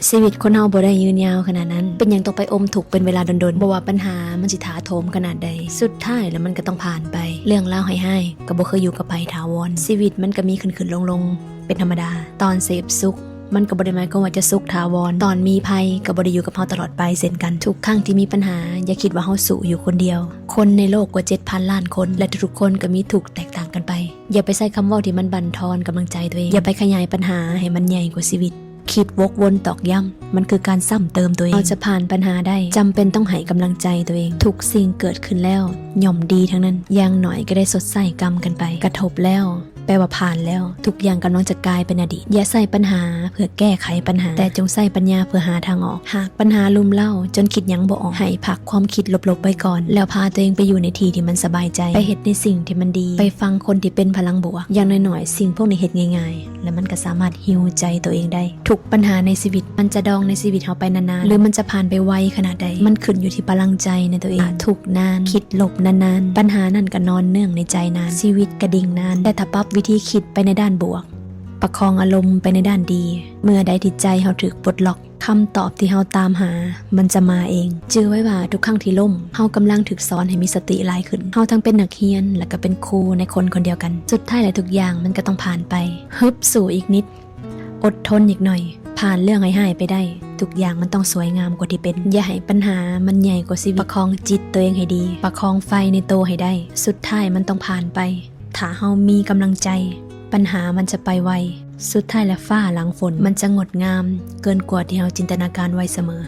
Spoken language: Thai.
ชีวิตคนเฮาบ่ได้ยืนยาวขนาดนั้นเป็นอย่างต้องไปอมทุกข์เป็นเวลาดนๆบ่ว่าปัญหามันสิถาโถมขนาดใดสุดท้ายแล้วมันก็ต้องผ่านไปเรื่องเล่าให้ก็บ่เคยอยู่กับไผถาวรชีวิตมันก็มีขึ้นๆลงๆเป็นธรรมดาตอนเสพสุขมันก็บ่ได้หมายความว่าจะสุขถาวรตอนมีภัยก็บ่ได้อยู่กับเฮาตลอดไปเช่นกันทุกครั้งที่มีปัญหาอย่าคิดว่าเฮาสู้อยู่คนเดียวคนในโลกกว่า 7,000 ล้านคนและทุกคนก็มีทุกข์แตกต่างกันไปอย่าไปใช้คำเว้าที่มันบั่นทอนกำลังใจตัวเองอย่าไปขยายปัญหาให้มันใหญ่กว่าชีวิตคิดวกวนตอกย้ำมันคือการซ้ำเติมตัวเองเราจะผ่านปัญหาได้จำเป็นต้องให้กำลังใจตัวเองทุกสิ่งเกิดขึ้นแล้วย่อมดีทั้งนั้นอย่างหน่อยก็ได้สดใสกรรมกันไปกระทบแล้วแปลว่าผ่านแล้วทุกอย่างกำลังจะกลายเป็นอดีตอย่าใส่ปัญหาเพื่อแก้ไขปัญหาแต่จงใส่ปัญญาเพื่อหาทางออกหากปัญหาลุมเล่าจนคิดยังบ่ออกให้พักความคิดลบๆไว้ก่อนแล้วพาตัวเองไปอยู่ในที่ที่มันสบายใจไปเฮ็ดในสิ่งที่มันดีไปฟังคนที่เป็นพลังบวกอย่างน้อยๆสิ่งพวกนี้เฮ็ดง่ายๆและมันก็สามารถฮีลใจตัวเองได้ทุกปัญหาในชีวิตมันจะดองในชีวิตเฮาไปนานๆหรือมันจะผ่านไปไวขนาดใดมันขึ้นอยู่ที่พลังใจในตัวเองทุกนานคิดลบนานๆปัญหานั่นก็นอนเนื่องในใจนานชีวิตกระดิ่งนานแต่ถ้าปรับวิธีคิดไปในด้านบวกประคองอารมณ์ไปในด้านดีเมื่อใดที่ใจเฮาถูกปลดล็อกคำตอบที่เฮาตามหามันจะมาเองจื้อไว้ว่าทุกครั้งที่ล่มเฮากำลังถูกสอนให้มีสติหลายขึ้นเฮาทั้งเป็นนักเรียนและก็เป็นครูในคนคนเดียวกันสุดท้ายแล้วทุกอย่างมันก็ต้องผ่านไปฮึบสู่อีกนิดอดทนอีกหน่อยผ่านเรื่องให้หายไปได้ทุกอย่างมันต้องสวยงามกว่าที่เป็นอย่าให้ปัญหามันใหญ่กว่าชีวิตประคองจิตตัวเองให้ดีประคองไฟในตัวให้ได้สุดท้ายมันต้องผ่านไปถ้าเฮามีกำลังใจปัญหามันจะไปไวสุดท้ายแล้วฟ้าหลังฝนมันจะงดงามเกินกว่าที่เราจินตนาการไว้เสมอ